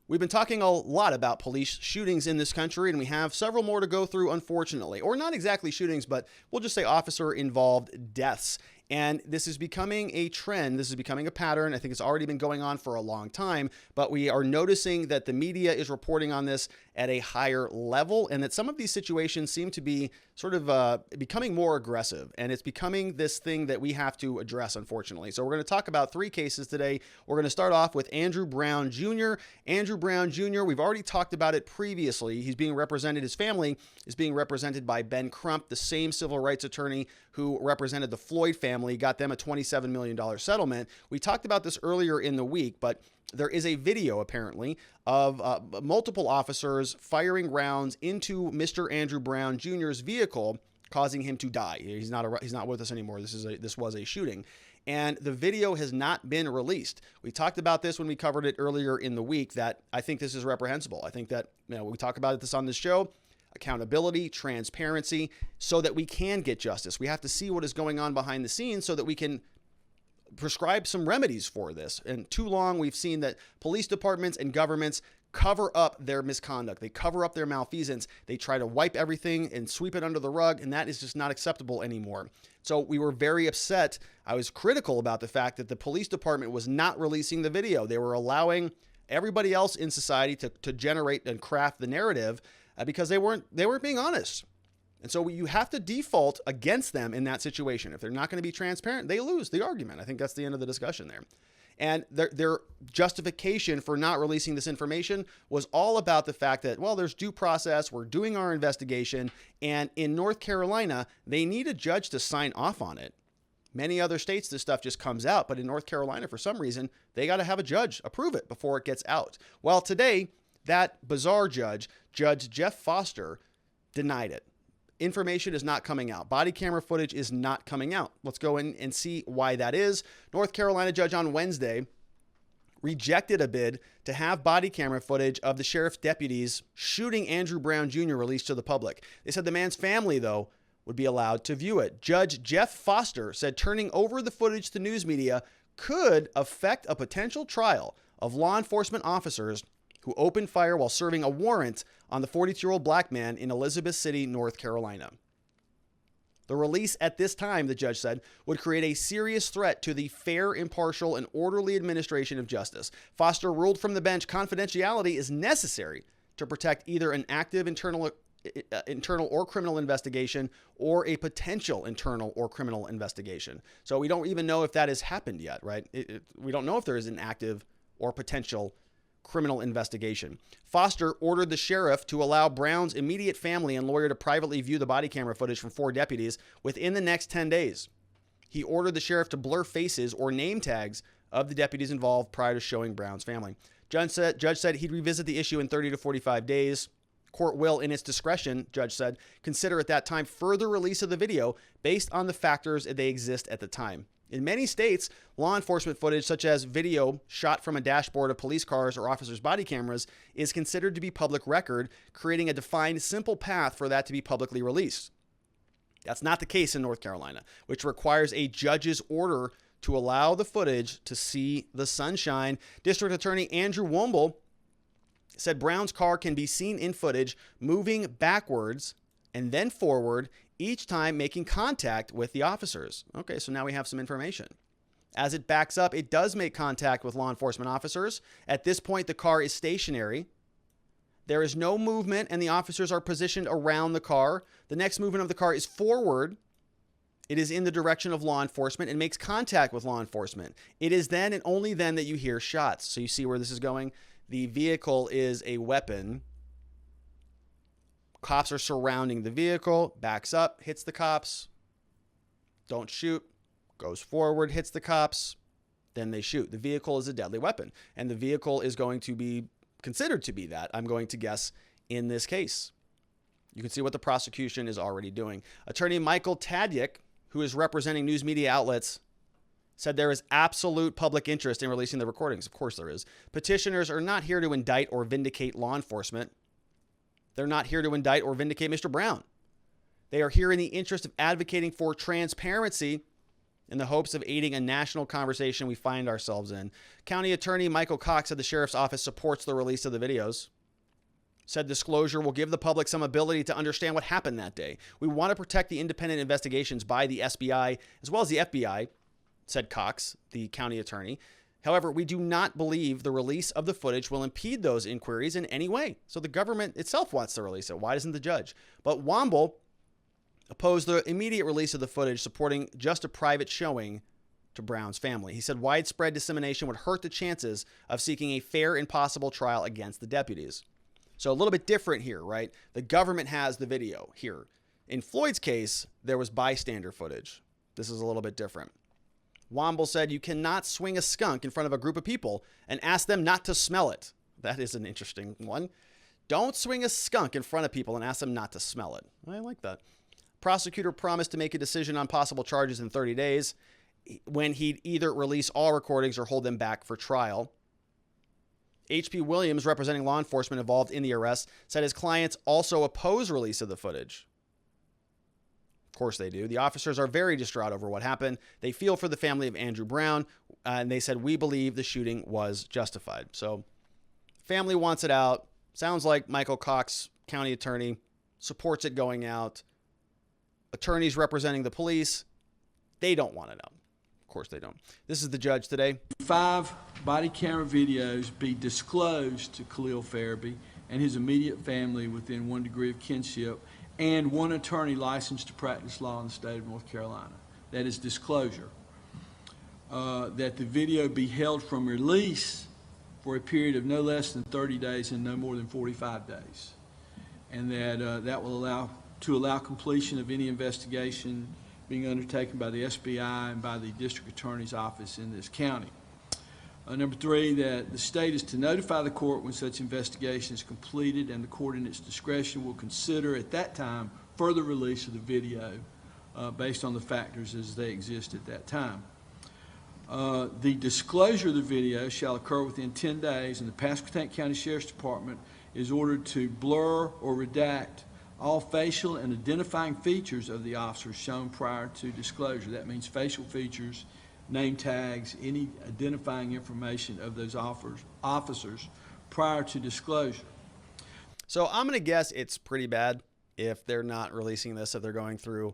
We've been talking a lot about police shootings in this country, and we have several more to go through, unfortunately. Or not exactly shootings, but we'll just say officer-involved deaths. And this is becoming a trend. This is becoming a pattern. I think it's already been going on for a long time, but we are noticing that the media is reporting on this at a higher level, and that some of these situations seem to be sort of becoming more aggressive. And it's becoming this thing that we have to address, unfortunately. So we're going to talk about 3 cases today. We're going to start off with Andrew Brown Jr. Andrew Brown Jr., we've already talked about it previously. He's being represented, his family is being represented by Ben Crump, the same civil rights attorney who represented the Floyd family, got them a $27 million settlement. We talked about this earlier in the week, but there is a video apparently of multiple officers firing rounds into Mr. Andrew Brown Jr.'s vehicle, causing him to die. He's not with us anymore. This was a shooting. And the video has not been released. We talked about this when we covered it earlier in the week, that I think this is reprehensible. I think that, we talk about this on this show, accountability, transparency, so that we can get justice. We have to see what is going on behind the scenes so that we can prescribe some remedies for this. And too long, we've seen that police departments and governments cover up their misconduct. They cover up their malfeasance. They try to wipe everything and sweep it under the rug, and that is just not acceptable anymore. So we were very upset. I was critical about the fact that the police department was not releasing the video. They were allowing everybody else in society to generate and craft the narrative because they weren't being honest. And so you have to default against them in that situation. If they're not going to be transparent, they lose the argument. I think that's the end of the discussion there. And their justification for not releasing this information was all about the fact that, well, there's due process, we're doing our investigation, and in North Carolina, they need a judge to sign off on it. Many other states, this stuff just comes out, but in North Carolina, for some reason, they got to have a judge approve it before it gets out. Well, today, that bizarre judge, Judge Jeff Foster, denied it. Information is not coming out. Body camera footage is not coming out. Let's go in and see why that is. North Carolina judge on Wednesday rejected a bid to have body camera footage of the sheriff's deputies shooting Andrew Brown Jr. released to the public. They said the man's family, though, would be allowed to view it. Judge Jeff Foster said turning over the footage to news media could affect a potential trial of law enforcement officers who opened fire while serving a warrant on the 42-year-old black man in Elizabeth City, North Carolina. The release at this time, the judge said, would create a serious threat to the fair, impartial, and orderly administration of justice. Foster ruled from the bench confidentiality is necessary to protect either an active internal or criminal investigation or a potential internal or criminal investigation. So we don't even know if that has happened yet, right? We don't know if there is an active or potential criminal investigation. Foster ordered the sheriff to allow Brown's immediate family and lawyer to privately view the body camera footage from 4 deputies within the next 10 days. He ordered the sheriff to blur faces or name tags of the deputies involved prior to showing Brown's family. Judge said he'd revisit the issue in 30 to 45 days. Court will, in its discretion, judge said, consider at that time further release of the video based on the factors that they exist at the time. In many states, law enforcement footage, such as video shot from a dashboard of police cars or officers' body cameras, is considered to be public record, creating a defined, simple path for that to be publicly released. That's not the case in North Carolina, which requires a judge's order to allow the footage to see the sunshine. District Attorney Andrew Womble said Brown's car can be seen in footage moving backwards and then forward, each time making contact with the officers. Okay, so now we have some information. As it backs up, it does make contact with law enforcement officers. At this point, the car is stationary. There is no movement, and the officers are positioned around the car. The next movement of the car is forward. It is in the direction of law enforcement and makes contact with law enforcement. It is then and only then that you hear shots. So you see where this is going? The vehicle is a weapon. Cops are surrounding the vehicle, backs up, hits the cops, don't shoot, goes forward, hits the cops, then they shoot. The vehicle is a deadly weapon, and the vehicle is going to be considered to be that, I'm going to guess, in this case. You can see what the prosecution is already doing. Attorney Michael Tadyk, who is representing news media outlets, said there is absolute public interest in releasing the recordings. Of course there is. Petitioners are not here to indict or vindicate law enforcement. They're not here to indict or vindicate Mr. Brown. They are here in the interest of advocating for transparency in the hopes of aiding a national conversation we find ourselves in. County Attorney Michael Cox said the sheriff's office supports the release of the videos. Said disclosure will give the public some ability to understand what happened that day. We want to protect the independent investigations by the SBI as well as the FBI, said Cox, the county attorney. However, we do not believe the release of the footage will impede those inquiries in any way. So the government itself wants to release it. Why doesn't the judge? But Womble opposed the immediate release of the footage, supporting just a private showing to Brown's family. He said widespread dissemination would hurt the chances of seeking a fair and possible trial against the deputies. So a little bit different here, right? The government has the video here. In Floyd's case, there was bystander footage. This is a little bit different. Womble said you cannot swing a skunk in front of a group of people and ask them not to smell it. That is an interesting one. Don't swing a skunk in front of people and ask them not to smell it. I like that. Prosecutor promised to make a decision on possible charges in 30 days when he'd either release all recordings or hold them back for trial. H.P. Williams, representing law enforcement involved in the arrest, said his clients also oppose release of the footage. Of course they do. The officers are very distraught over what happened. They feel for the family of Andrew Brown, and they said, we believe the shooting was justified. So family wants it out. Sounds like Michael Cox, county attorney, supports it going out. Attorneys representing the police, they don't want it out. Of course they don't. This is the judge today. 5 body camera videos be disclosed to Khalil Farabee and his immediate family within 1 degree of kinship, and 1 attorney licensed to practice law in the state of North Carolina. That is disclosure. That the video be held from release for a period of no less than 30 days and no more than 45 days. And that will allow completion of any investigation being undertaken by the SBI and by the district attorney's office in this county. Number 3, that the state is to notify the court when such investigation is completed, and the court in its discretion will consider at that time further release of the video based on the factors as they exist at that time. The disclosure of the video shall occur within 10 days, and the Pasquotank County Sheriff's Department is ordered to blur or redact all facial and identifying features of the officers shown prior to disclosure. That means facial features, name tags, any identifying information of those officers prior to disclosure. So I'm going to guess it's pretty bad if they're not releasing this, if they're going through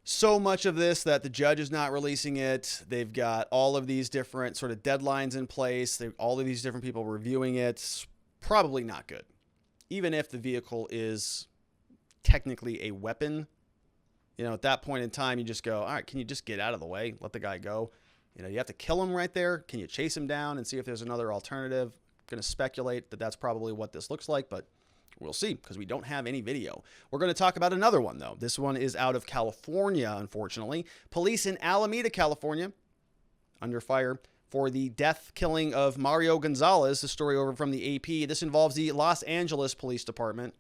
so much of this that the judge is not releasing it. They've got all of these different sort of deadlines in place. All of these different people reviewing it. It's probably not good. Even if the vehicle is technically a weapon, you know, at that point in time, you just go, all right, can you just get out of the way? Let the guy go. You know, you have to kill him right there. Can you chase him down and see if there's another alternative? I'm going to speculate that that's probably what this looks like, but we'll see because we don't have any video. We're going to talk about another one, though. This one is out of California, unfortunately. Police in Alameda, California, under fire for the death killing of Mario Gonzalez. The story over from the AP. This involves the Los Angeles Police Department.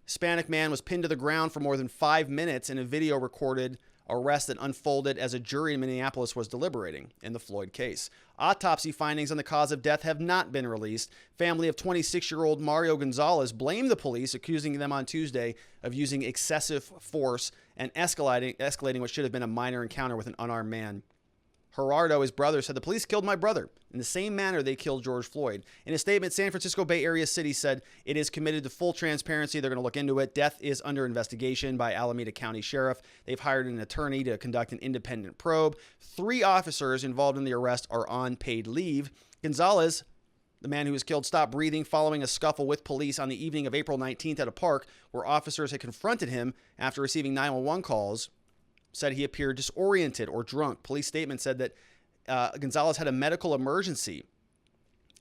Hispanic man was pinned to the ground for more than 5 minutes in a video recorded arrest that unfolded as a jury in Minneapolis was deliberating in the Floyd case. Autopsy findings on the cause of death have not been released. Family of 26-year-old Mario Gonzalez blamed the police, accusing them on Tuesday of using excessive force and escalating what should have been a minor encounter with an unarmed man. Gerardo, his brother, said the police killed my brother in the same manner they killed George Floyd. In a statement, San Francisco Bay Area City said it is committed to full transparency. They're going to look into it. Death is under investigation by Alameda County Sheriff. They've hired an attorney to conduct an independent probe. 3 officers involved in the arrest are on paid leave. Gonzalez, the man who was killed, stopped breathing following a scuffle with police on the evening of April 19th at a park where officers had confronted him after receiving 911 calls. Said he appeared disoriented or drunk. Police statement said that Gonzalez had a medical emergency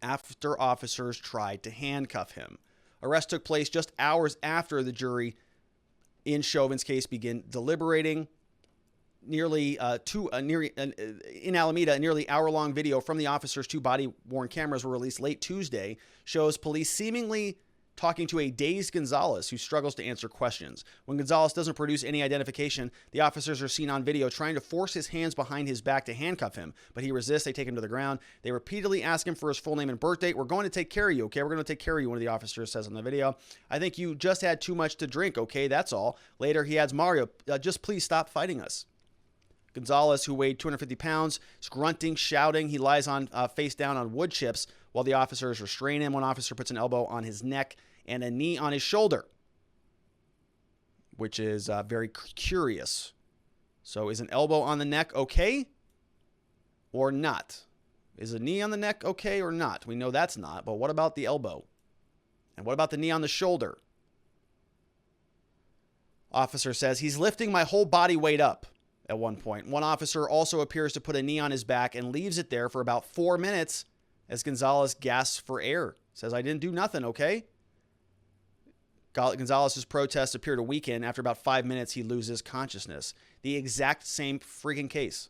after officers tried to handcuff him. Arrest took place just hours after the jury in Chauvin's case began deliberating. In Alameda, a nearly hour-long video from the officers' 2 body-worn cameras were released late Tuesday, shows police seemingly talking to a dazed Gonzalez who struggles to answer questions. When Gonzalez doesn't produce any identification, the officers are seen on video trying to force his hands behind his back to handcuff him, but he resists. They take him to the ground. They repeatedly ask him for his full name and birth date. We're going to take care of you, okay? We're going to take care of you, one of the officers says on the video. I think you just had too much to drink, okay? That's all. Later, he adds, Mario, just please stop fighting us. Gonzalez, who weighed 250 pounds, is grunting, shouting. He lies on face down on wood chips while the officers restrain him. One officer puts an elbow on his neck and a knee on his shoulder, which is very curious. So is an elbow on the neck okay or not? Is a knee on the neck okay or not? We know that's not, but what about the elbow? And what about the knee on the shoulder? Officer says he's lifting my whole body weight up at one point. One officer also appears to put a knee on his back and leaves it there for about 4 minutes as Gonzalez gasps for air. Says, I didn't do nothing, okay? Gonzalez's protests appear to weaken. After about 5 minutes, he loses consciousness. The exact same freaking case.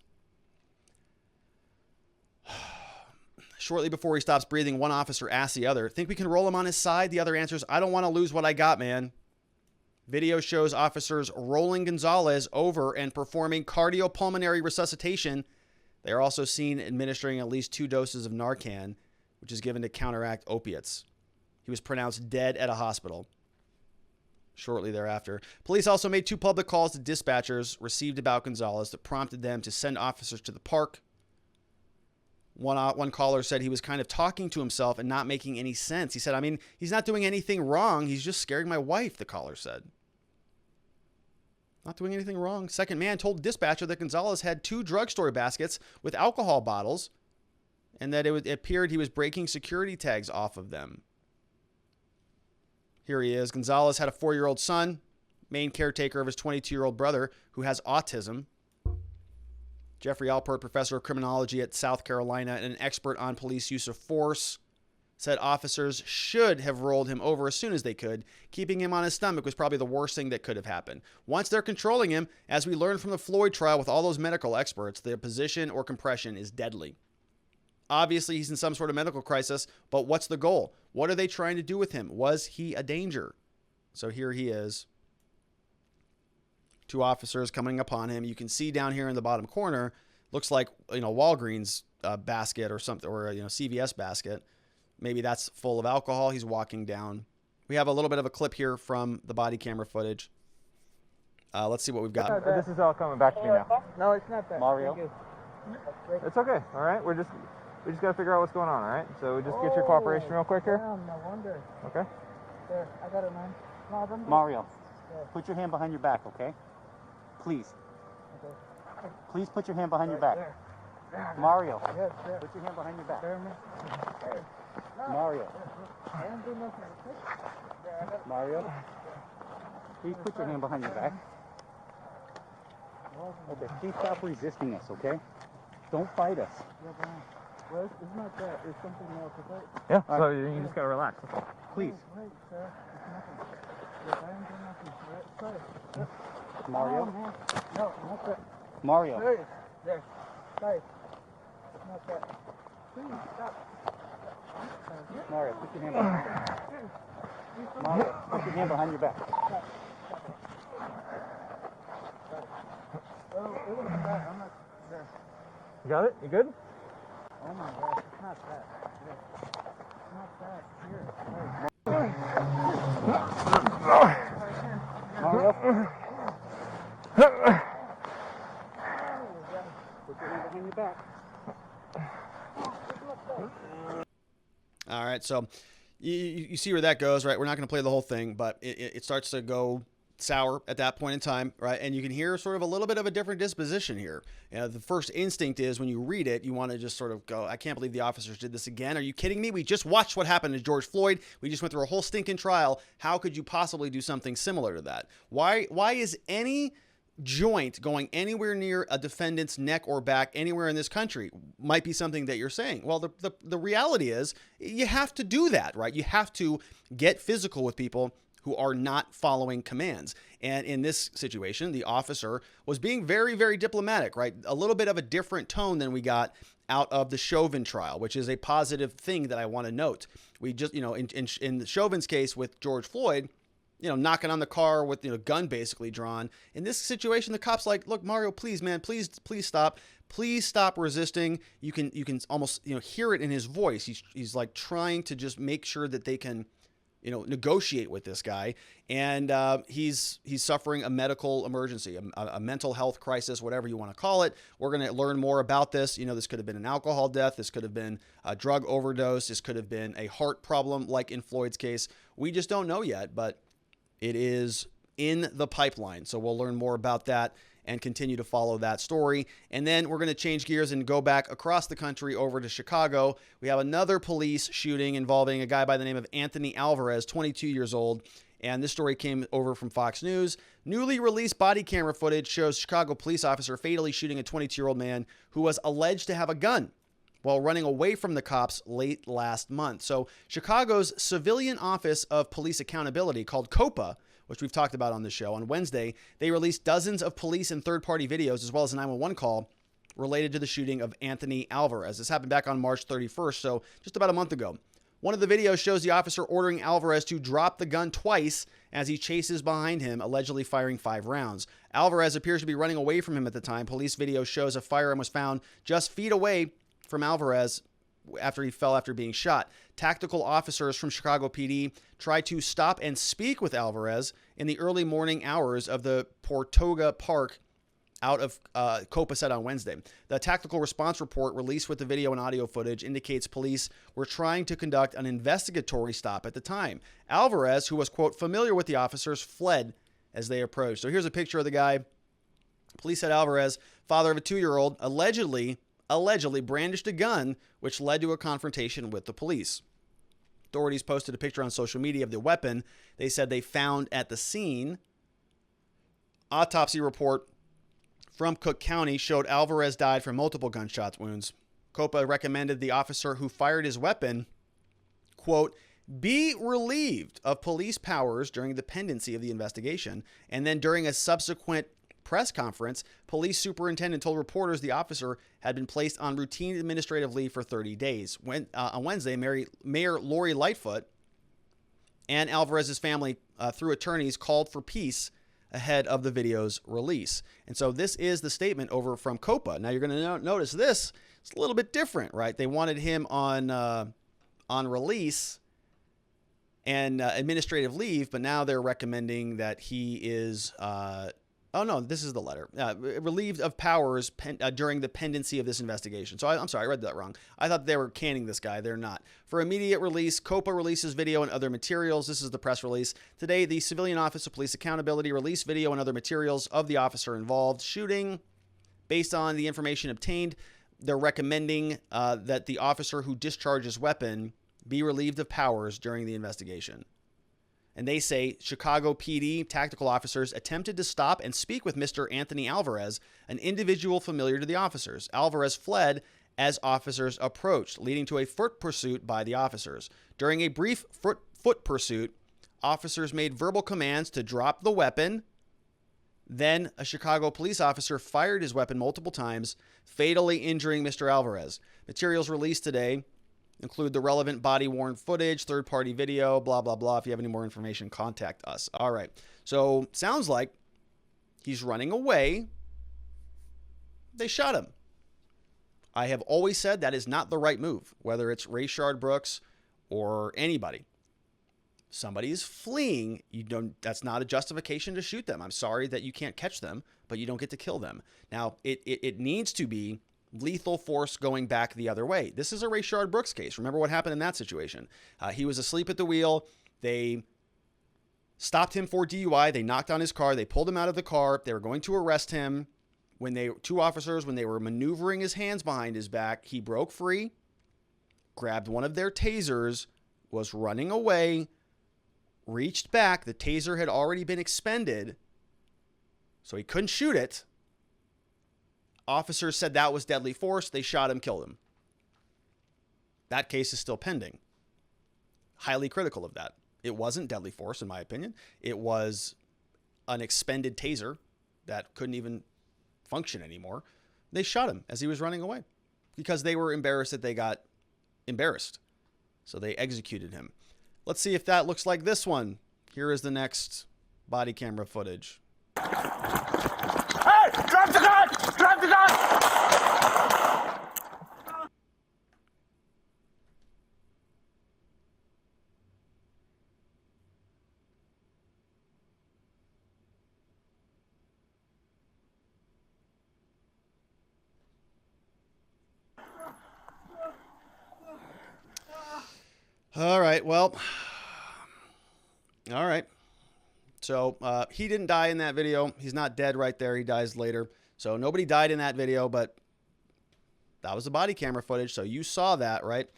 Shortly before he stops breathing, one officer asks the other, think we can roll him on his side? The other answers, I don't want to lose what I got, man. Video shows officers rolling Gonzalez over and performing cardiopulmonary resuscitation. They are also seen administering at least 2 doses of Narcan, which is given to counteract opiates. He was pronounced dead at a hospital shortly thereafter. Police also made 2 public calls to dispatchers received about Gonzalez that prompted them to send officers to the park. One caller said he was kind of talking to himself and not making any sense. He said, I mean, he's not doing anything wrong. He's just scaring my wife, the caller said. Not doing anything wrong. Second man told the dispatcher that Gonzalez had 2 drugstore baskets with alcohol bottles and that it appeared he was breaking security tags off of them. Here he is. Gonzalez had a 4-year-old son, main caretaker of his 22-year-old brother who has autism. Jeffrey Alpert, professor of criminology at South Carolina and an expert on police use of force, said officers should have rolled him over as soon as they could. Keeping him on his stomach was probably the worst thing that could have happened. Once they're controlling him, as we learned from the Floyd trial with all those medical experts, the position or compression is deadly. Obviously, he's in some sort of medical crisis, but what's the goal? What are they trying to do with him? Was he a danger? So here he is. 2 officers coming upon him. You can see down here in the bottom corner, looks like, Walgreens basket or something, or CVS basket. Maybe that's full of alcohol. He's walking down. We have a little bit of a clip here from the body camera footage. Let's see what we've got. This is all coming back to me now. No, it's not that. Mario. It's okay. All right. We just got to figure out what's going on. All right. So we just get your cooperation real quick here. Damn, no wonder. Okay. There, I got it, man. No, don't Mario, put your hand behind your back, okay? Please. Okay. Please put your hand behind your back. There. Mario, Yes, there. put your hand behind your back. There, man. There. No, Mario, I didn't do nothing. There, I got it. Mario, please put your hand behind your back. Okay, please stop resisting us, okay? Don't fight us. Yeah, man. Well, it's not that. It's something else. Okay? Yeah. So you just got to relax. That's all. Please. Wait, sir. It's nothing. Yes, I didn't do nothing. Right? Sorry. Mario, Oh, man. No, not that. Mario, There. Sorry. It's not that. Please, stop. Mario, put your hand behind your back. Mario, put your hand behind your back. Oh, it wasn't that. I'm not there. You got it? You good? Oh my gosh, it's not that. It's not that. Here. Mario, put your hand behind your back. All right, so you see where that goes, right? We're not going to play the whole thing, but it starts to go sour at that point in time, right? And you can hear sort of a little bit of a different disposition here. The first instinct is when you read it, you want to just sort of go, I can't believe the officers did this again. Are you kidding me? We just watched what happened to George Floyd. We just went through a whole stinking trial. How could you possibly do something similar to that? Why is any joint going anywhere near a defendant's neck or back anywhere in this country? Might be something that you're saying. Well, the reality is you have to do that, right? You have to get physical with people who are not following commands. And in this situation, the officer was being very, very diplomatic, right? A little bit of a different tone than we got out of the Chauvin trial, which is a positive thing that I want to note. We just, in Chauvin's case with George Floyd, knocking on the car with, gun basically drawn. In this situation, the cop's like, look, Mario, please, man, please stop. Please stop resisting. You can almost, hear it in his voice. He's like trying to just make sure that they can, negotiate with this guy. And he's suffering a medical emergency, a mental health crisis, whatever you want to call it. We're going to learn more about this. This could have been an alcohol death. This could have been a drug overdose. This could have been a heart problem like in Floyd's case. We just don't know yet, but it is in the pipeline. So we'll learn more about that and continue to follow that story. And then we're going to change gears and go back across the country over to Chicago. We have another police shooting involving a guy by the name of Anthony Alvarez, 22 years old. And this story came over from Fox News. Newly released body camera footage shows Chicago police officer fatally shooting a 22-year-old man who was alleged to have a gun while running away from the cops late last month. So Chicago's Civilian Office of Police Accountability, called COPA, which we've talked about on the show, on Wednesday, they released dozens of police and third-party videos as well as a 911 call related to the shooting of Anthony Alvarez. This happened back on March 31st, so just about a month ago. One of the videos shows the officer ordering Alvarez to drop the gun twice as he chases behind him, allegedly firing 5 rounds. Alvarez appears to be running away from him at the time. Police video shows a firearm was found just feet away from Alvarez after he fell after being shot. Tactical officers from Chicago PD tried to stop and speak with Alvarez in the early morning hours of the Portoga Park out of COPA said on Wednesday. The tactical response report released with the video and audio footage indicates police were trying to conduct an investigatory stop at the time. Alvarez, who was, quote, familiar with the officers, fled as they approached. So here's a picture of the guy. Police said Alvarez, father of a 2-year-old, allegedly brandished a gun, which led to a confrontation with the police. Authorities posted a picture on social media of the weapon they said they found at the scene. Autopsy report from Cook County showed Alvarez died from multiple gunshot wounds. COPA recommended the officer who fired his weapon, quote, be relieved of police powers during the pendency of the investigation. And then during a subsequent press conference, police superintendent told reporters the officer had been placed on routine administrative leave for 30 days. On Wednesday, Mayor Lori Lightfoot and Alvarez's family, through attorneys, called for peace ahead of the video's release. And so this is the statement over from COPA. Now you're going to notice this. It's a little bit different, right? They wanted him on release and administrative leave, but now they're recommending that he is oh, no, this is the letter. Relieved of powers during the pendency of this investigation. So I'm sorry, I read that wrong. I thought they were canning this guy. They're not. For immediate release, COPA releases video and other materials. This is the press release. Today, the Civilian Office of Police Accountability released video and other materials of the officer involved shooting. Based on the information obtained, they're recommending that the officer who discharged his weapon be relieved of powers during the investigation. And they say Chicago PD tactical officers attempted to stop and speak with Mr. Anthony Alvarez, an individual familiar to the officers. Alvarez fled as officers approached, leading to a foot pursuit by the officers. During a brief foot pursuit, officers made verbal commands to drop the weapon. Then a Chicago police officer fired his weapon multiple times, fatally injuring Mr. Alvarez. Materials released today include the relevant body-worn footage, third-party video, blah, blah, blah. If you have any more information, contact us. All right. So sounds like he's running away. They shot him. I have always said that is not the right move, whether it's Rayshard Brooks or anybody. Somebody is fleeing. That's not a justification to shoot them. I'm sorry that you can't catch them, but you don't get to kill them. Now, it needs to be lethal force going back the other way. This is a Rayshard Brooks case. Remember what happened in that situation. He was asleep at the wheel. They stopped him for DUI. They knocked on his car. They pulled him out of the car. They were going to arrest him. Two officers, when they were maneuvering his hands behind his back, he broke free, grabbed one of their tasers, was running away, reached back. The taser had already been expended, so he couldn't shoot it. Officers said that was deadly force. They shot him, killed him. That case is still pending. Highly critical of that. It wasn't deadly force, in my opinion. It was an expended taser that couldn't even function anymore. They shot him as he was running away because they were embarrassed that they got embarrassed. So they executed him. Let's see if that looks like this one. Here is the next body camera footage. Hey, drop the gun! Drop the gun! All right. Well, all right. So he didn't die in that video. He's not dead right there. He dies later. So nobody died in that video, but that was the body camera footage. So you saw that, right?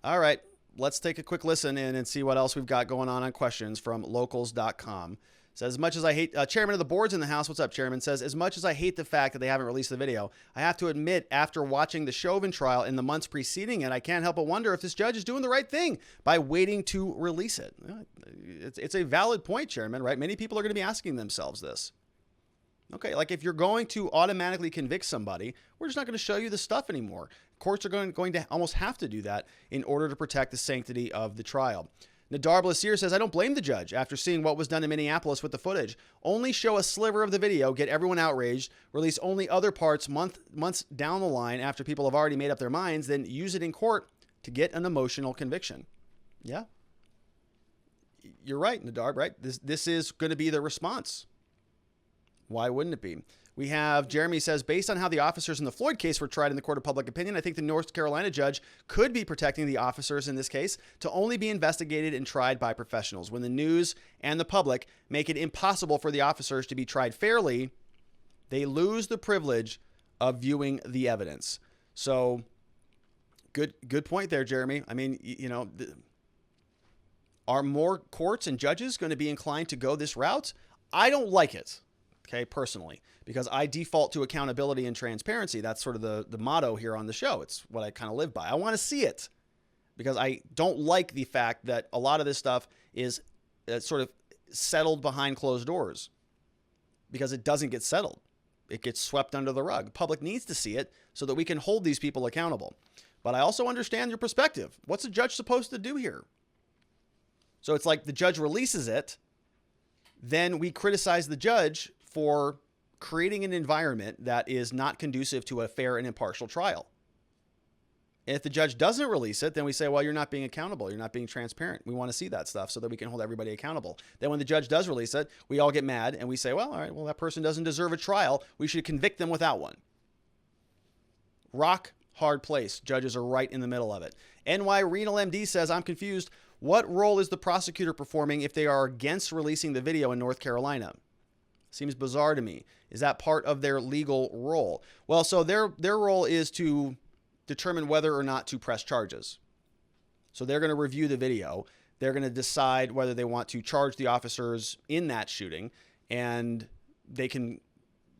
All right. Let's take a quick listen in and see what else we've got going on questions from locals.com. Says, as much as I hate, chairman of the board's in the house. What's up, chairman? Says, as much as I hate the fact that they haven't released the video, I have to admit, after watching the Chauvin trial in the months preceding it, I can't help but wonder if this judge is doing the right thing by waiting to release it. It's a valid point, chairman, right? Many people are going to be asking themselves this. Okay, like if you're going to automatically convict somebody, we're just not going to show you the stuff anymore. Courts are going to almost have to do that in order to protect the sanctity of the trial. Nadar Blasier says, I don't blame the judge after seeing what was done in Minneapolis with the footage. Only show a sliver of the video, get everyone outraged, release only other parts months down the line after people have already made up their minds, then use it in court to get an emotional conviction. Yeah. You're right, Nadar, right? This is going to be the response. Why wouldn't it be? We have Jeremy says, based on how the officers in the Floyd case were tried in the court of public opinion, I think the North Carolina judge could be protecting the officers in this case to only be investigated and tried by professionals. When the news and the public make it impossible for the officers to be tried fairly, they lose the privilege of viewing the evidence. So good point there, Jeremy. I mean, are more courts and judges going to be inclined to go this route? I don't like it. Okay, personally, because I default to accountability and transparency. That's sort of the motto here on the show. It's what I kind of live by. I want to see it because I don't like the fact that a lot of this stuff is sort of settled behind closed doors because it doesn't get settled. It gets swept under the rug. Public needs to see it so that we can hold these people accountable. But I also understand your perspective. What's a judge supposed to do here? So it's like the judge releases it. Then we criticize the judge for creating an environment that is not conducive to a fair and impartial trial. And if the judge doesn't release it, then we say, well, you're not being accountable. You're not being transparent. We want to see that stuff so that we can hold everybody accountable. Then when the judge does release it, we all get mad and we say, well, all right, well, that person doesn't deserve a trial. We should convict them without one. Rock hard place. Judges are right in the middle of it. NY Renal MD says, I'm confused. What role is the prosecutor performing if they are against releasing the video in North Carolina? Seems bizarre to me. Is that part of their legal role? Well, so their role is to determine whether or not to press charges. So they're going to review the video. They're going to decide whether they want to charge the officers in that shooting, and they can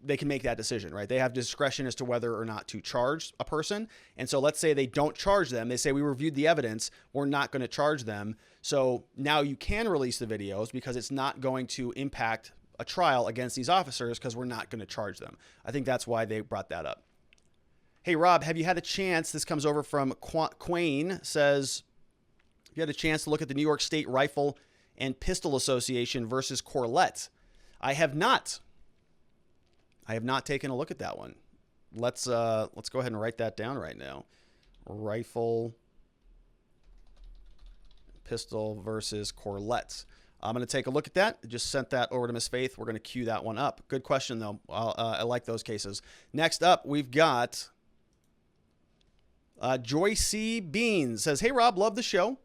make that decision, right? They have discretion as to whether or not to charge a person. And so let's say they don't charge them. They say, we reviewed the evidence. We're not going to charge them. So now you can release the videos because it's not going to impact a trial against these officers because we're not going to charge them. I think that's why they brought that up. Hey, Rob, have you had a chance? This comes over from Quayne, says, have you had a chance to look at the New York State Rifle and Pistol Association versus Corlett? I have not. I have not taken a look at that one. Let's go ahead and write that down right now. Rifle, Pistol versus Corlett. I'm going to take a look at that. Just sent that over to Miss Faith. We're going to queue that one up. Good question, though. I like those cases. Next up, we've got Joy C. Beans. Says, hey, Rob, love the show.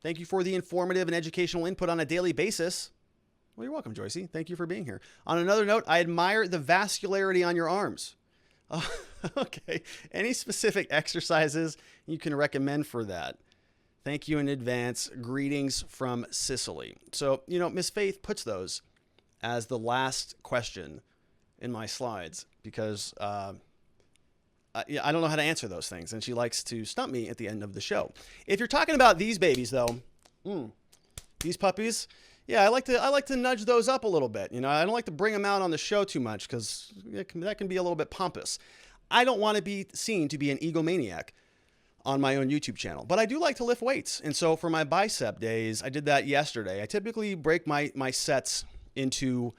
Thank you for the informative and educational input on a daily basis. Well, you're welcome, Joycey. Thank you for being here. On another note, I admire the vascularity on your arms. Oh, okay. Any specific exercises you can recommend for that? Thank you in advance. Greetings from Sicily. So, Miss Faith puts those as the last question in my slides because I don't know how to answer those things, and she likes to stump me at the end of the show. If you're talking about these babies, though, these puppies, yeah, I like to nudge those up a little bit. I don't like to bring them out on the show too much because that can be a little bit pompous. I don't want to be seen to be an egomaniac on my own YouTube channel, but I do like to lift weights. And so for my bicep days, I did that yesterday. I typically break my sets into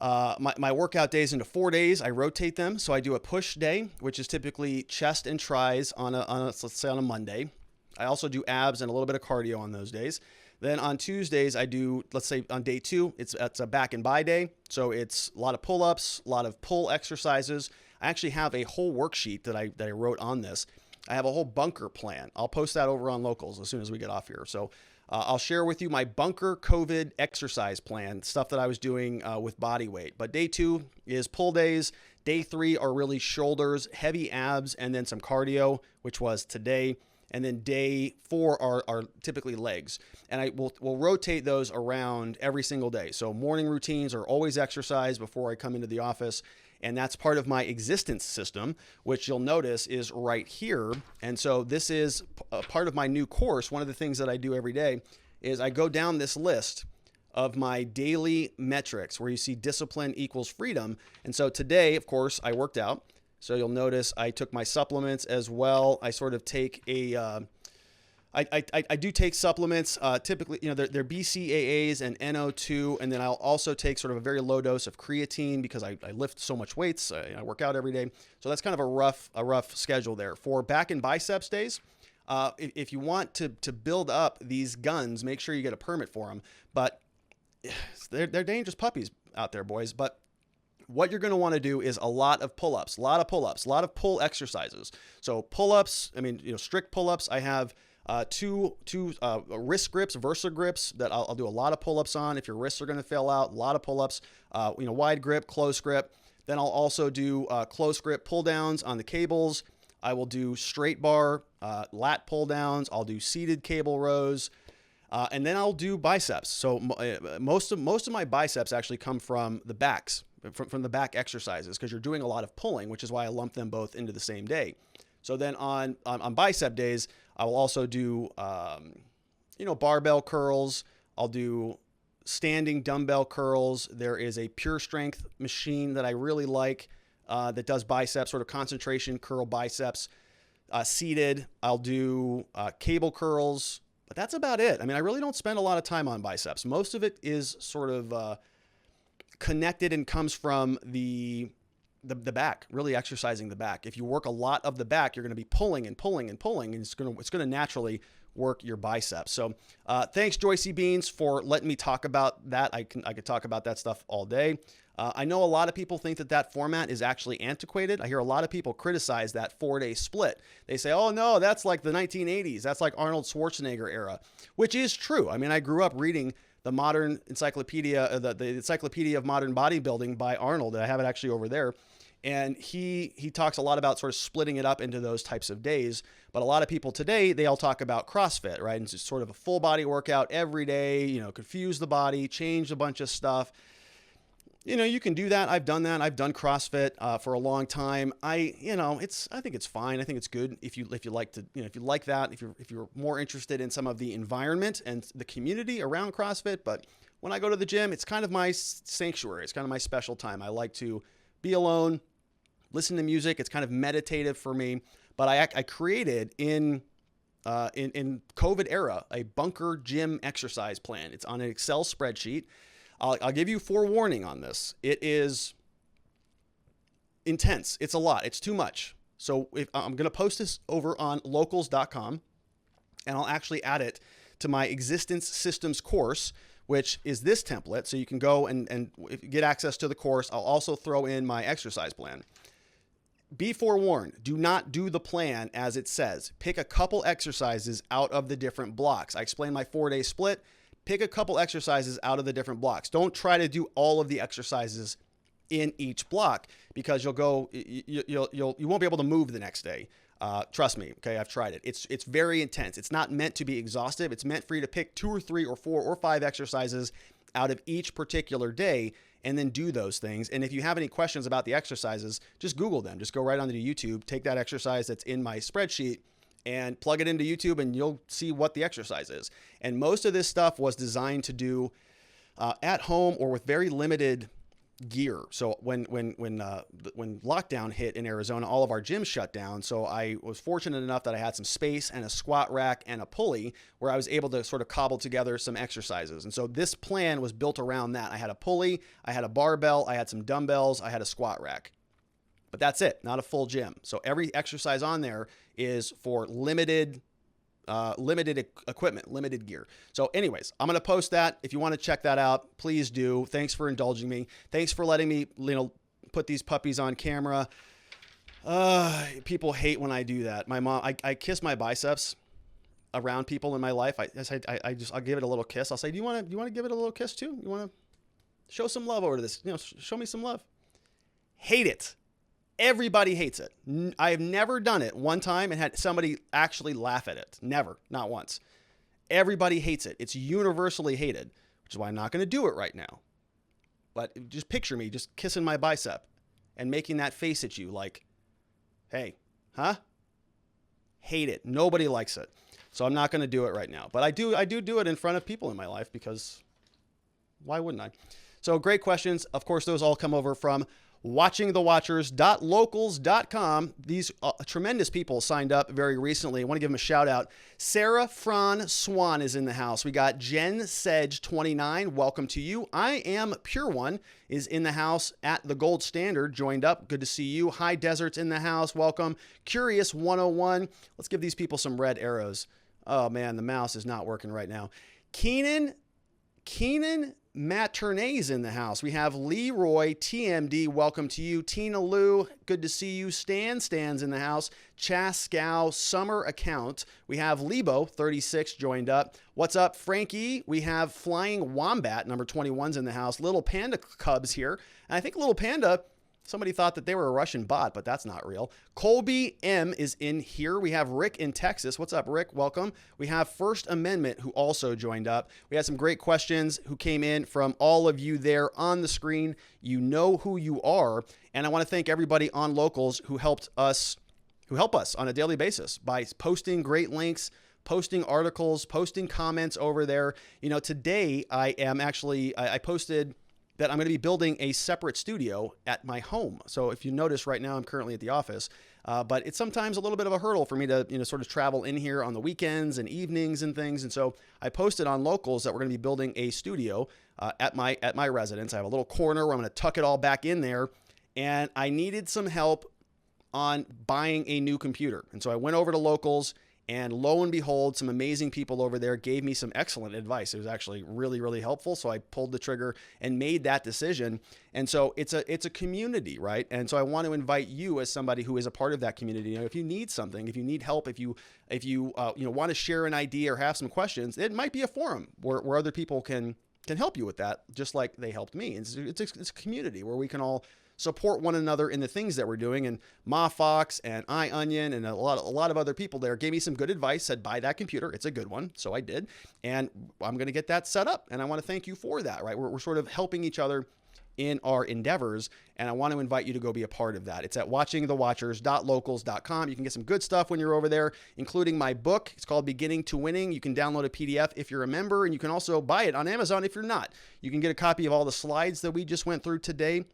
my workout days into 4 days. I rotate them. So I do a push day, which is typically chest and tris on let's say on a Monday. I also do abs and a little bit of cardio on those days. Then on Tuesdays, I do, let's say on day 2, it's a back and bi day. So it's a lot of pull-ups, a lot of pull exercises. I actually have a whole worksheet that I wrote on this. I have a whole bunker plan. I'll post that over on Locals as soon as we get off here. So I'll share with you my bunker COVID exercise plan, stuff that I was doing with body weight. But day 2 is pull days. Day 3 are really shoulders, heavy abs, and then some cardio, which was today. And then day 4 are typically legs. And I will rotate those around every single day. So morning routines are always exercise before I come into the office. And that's part of my existence system, which you'll notice is right here. And so this is a part of my new course. One of the things that I do every day is I go down this list of my daily metrics where you see discipline equals freedom. And so today, of course, I worked out. So you'll notice I took my supplements as well. I sort of take I do take supplements, typically, they're BCAAs and NO2, and then I'll also take sort of a very low dose of creatine because I lift so much weights. I work out every day. So that's kind of a rough schedule there. For back and biceps days, if you want to build up these guns, make sure you get a permit for them. But they're dangerous puppies out there, boys. But what you're going to want to do is a lot of pull-ups, a lot of pull exercises. So pull-ups, strict pull-ups. I have two wrist grips, Versa grips that I'll do a lot of pull-ups on. If your wrists are going to fail out, a lot of pull-ups, wide grip, close grip. Then I'll also do close grip pull downs on the cables. I will do straight bar, lat pull downs. I'll do seated cable rows. And then I'll do biceps. So most of my biceps actually come from the backs, from the back exercises, because you're doing a lot of pulling, which is why I lump them both into the same day. So then on bicep days, I will also do, barbell curls. I'll do standing dumbbell curls. There is a Pure Strength machine that I really like that does biceps, sort of concentration curl biceps. Seated, I'll do cable curls, but that's about it. I mean, I really don't spend a lot of time on biceps. Most of it is sort of connected and comes from the back, really exercising the back. If you work a lot of the back, you're going to be pulling and pulling and pulling, and it's going to naturally work your biceps. So thanks, Joycey Beans, for letting me talk about that. I could talk about that stuff all day. I know a lot of people think that format is actually antiquated. I hear a lot of people criticize that 4-day split. They say, oh no, that's like the 1980s. That's like Arnold Schwarzenegger era, which is true. I mean, I grew up reading the modern encyclopedia, the Encyclopedia of Modern Bodybuilding by Arnold. I have it actually over there. And he talks a lot about sort of splitting it up into those types of days. But a lot of people today, they all talk about CrossFit, right? And it's just sort of a full body workout every day, confuse the body, change a bunch of stuff. You can do that. I've done that. I've done CrossFit for a long time. I think it's fine. I think it's good if you like to, if you like that, if you're more interested in some of the environment and the community around CrossFit. But when I go to the gym, it's kind of my sanctuary. It's kind of my special time. I like to be alone, listen to music. It's kind of meditative for me. But I created in COVID era a bunker gym exercise plan. It's on an Excel spreadsheet. I'll give you forewarning on this. It is intense. It's a lot. It's too much. So I'm going to post this over on locals.com, and I'll actually add it to my existence systems course, which is this template. So you can go and get access to the course. I'll also throw in my exercise plan. Be forewarned. Do not do the plan as it says. Pick a couple exercises out of the different blocks. I explained my 4-day split. Pick a couple exercises out of the different blocks. Don't try to do all of the exercises in each block, because you won't be able to move the next day. Trust me. Okay. I've tried it. It's very intense. It's not meant to be exhaustive. It's meant for you to pick 2 or 3 or 4 or 5 exercises out of each particular day and then do those things. And if you have any questions about the exercises, just Google them. Just go right onto YouTube, take that exercise that's in my spreadsheet and plug it into YouTube, and you'll see what the exercise is. And most of this stuff was designed to do at home or with very limited gear. So when lockdown hit in Arizona, all of our gyms shut down. So I was fortunate enough that I had some space and a squat rack and a pulley where I was able to sort of cobble together some exercises. And so this plan was built around that. I had a pulley, I had a barbell, I had some dumbbells, I had a squat rack. But that's it, not a full gym. So every exercise on there is for limited equipment, limited gear. So anyways, I'm going to post that. If you want to check that out, please do. Thanks for indulging me. Thanks for letting me, put these puppies on camera. People hate when I do that. My mom, I kiss my biceps around people in my life. I'll give it a little kiss. I'll say, do you want to give it a little kiss too? You want to show some love over to this? Show me some love. Hate it. Everybody hates it. I have never done it one time and had somebody actually laugh at it. Never, not once. Everybody hates it. It's universally hated, which is why I'm not going to do it right now. But just picture me just kissing my bicep and making that face at you like, hey, huh? Hate it. Nobody likes it. So I'm not going to do it right now. But I do it in front of people in my life because why wouldn't I? So great questions. Of course, those all come over from watchingthewatchers.locals.com. These tremendous people signed up very recently. I want to give them a shout out. Sarah Fran Swan is in the house. We got Jen Sedge 29. Welcome to you. I Am Pure One is in the house at the Gold Standard. Joined up. Good to see you. High Desert's in the house. Welcome. Curious 101. Let's give these people some red arrows. Oh man, the mouse is not working right now. Keenan Maternay's in the house. We have Leroy TMD. Welcome to you. Tina Lou, good to see you. Stan's in the house. Chaskow Summer Account. We have Lebo 36 joined up. What's up, Frankie? We have Flying Wombat number 21's in the house. Little Panda Cubs here. And I think Little Panda, somebody thought that they were a Russian bot, but that's not real. Colby M is in here. We have Rick in Texas. What's up, Rick? Welcome. We have First Amendment who also joined up. We had some great questions who came in from all of you there on the screen. You know who you are. And I want to thank everybody on Locals who help us on a daily basis by posting great links, posting articles, posting comments over there. Today I posted that I'm going to be building a separate studio at my home. So if you notice right now, I'm currently at the office, but it's sometimes a little bit of a hurdle for me to, sort of travel in here on the weekends and evenings and things. And so I posted on Locals that we're going to be building a studio at my residence. I have a little corner where I'm going to tuck it all back in there, and I needed some help on buying a new computer. And so I went over to Locals, and lo and behold, some amazing people over there gave me some excellent advice. It was actually really, really helpful. So I pulled the trigger and made that decision. And so it's a community, right? And so I want to invite you as somebody who is a part of that community. If you need something, if you need help, if you want to share an idea or have some questions, it might be a forum where other people can help you with that, just like they helped me. It's a community where we can all support one another in the things that we're doing. And Ma Fox and iOnion and a lot of other people there gave me some good advice, said, buy that computer. It's a good one. So I did. And I'm going to get that set up. And I want to thank you for that, right? We're sort of helping each other in our endeavors. And I want to invite you to go be a part of that. It's at watchingthewatchers.locals.com. You can get some good stuff when you're over there, including my book. It's called Beginning to Winning. You can download a PDF if you're a member, and you can also buy it on Amazon if you're not. You can get a copy of all the slides that we just went through today.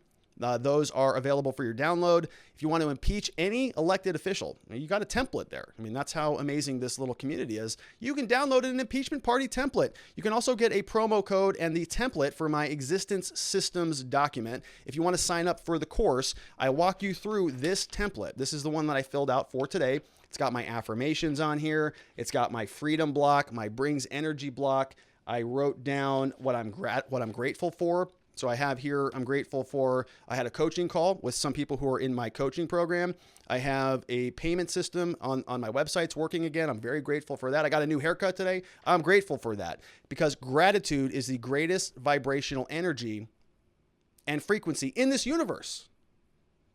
Those are available for your download. If you want to impeach any elected official, you got a template there. I mean, that's how amazing this little community is. You can download an impeachment party template. You can also get a promo code and the template for my existence systems document. If you want to sign up for the course, I walk you through this template. This is the one that I filled out for today. It's got my affirmations on here. It's got my freedom block, my brings energy block. I wrote down what I'm grateful for. So I have here, I'm grateful for, I had a coaching call with some people who are in my coaching program. I have a payment system on my websites working again. I'm very grateful for that. I got a new haircut today. I'm grateful for that because gratitude is the greatest vibrational energy and frequency in this universe.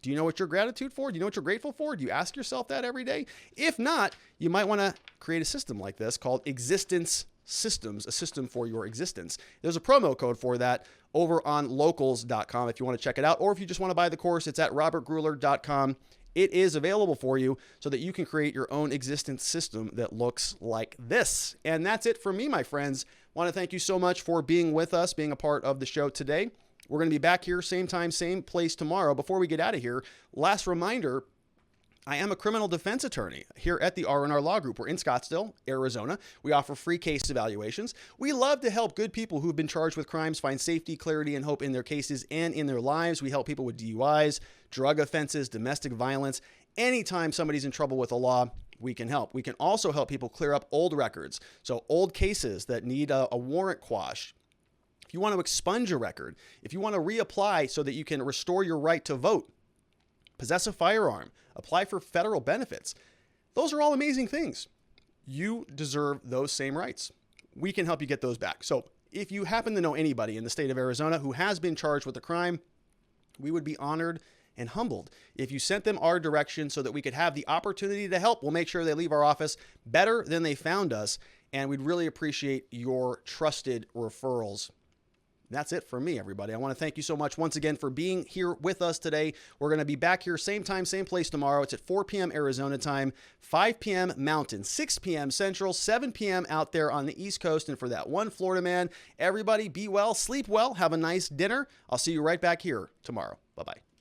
Do you know what you're gratitude for? Do you know what you're grateful for? Do you ask yourself that every day? If not, you might want to create a system like this called Existence Systems, a system for your existence. There's a promo code for that over on locals.com if you want to check it out, or if you just want to buy the course, it's at robertgruler.com. It is available for you so that you can create your own existence system that looks like this. And that's it for me, my friends. I want to thank you so much for being with us, being a part of the show today. We're going to be back here, same time, same place tomorrow. Before we get out of here, last reminder, I am a criminal defense attorney here at the R&R Law Group. We're in Scottsdale, Arizona. We offer free case evaluations. We love to help good people who've been charged with crimes find safety, clarity, and hope in their cases and in their lives. We help people with DUIs, drug offenses, domestic violence. Anytime somebody's in trouble with the law, we can help. We can also help people clear up old records. So old cases that need a warrant quash. If you want to expunge a record, if you want to reapply so that you can restore your right to vote, possess a firearm, apply for federal benefits. Those are all amazing things. You deserve those same rights. We can help you get those back. So if you happen to know anybody in the state of Arizona who has been charged with a crime, we would be honored and humbled if you sent them our direction so that we could have the opportunity to help. We'll make sure they leave our office better than they found us, and we'd really appreciate your trusted referrals. That's it for me, everybody. I want to thank you so much once again for being here with us today. We're going to be back here same time, same place tomorrow. It's at 4 p.m. Arizona time, 5 p.m. Mountain, 6 p.m. Central, 7 p.m. out there on the East Coast. And for that one Florida man, everybody be well, sleep well, have a nice dinner. I'll see you right back here tomorrow. Bye-bye.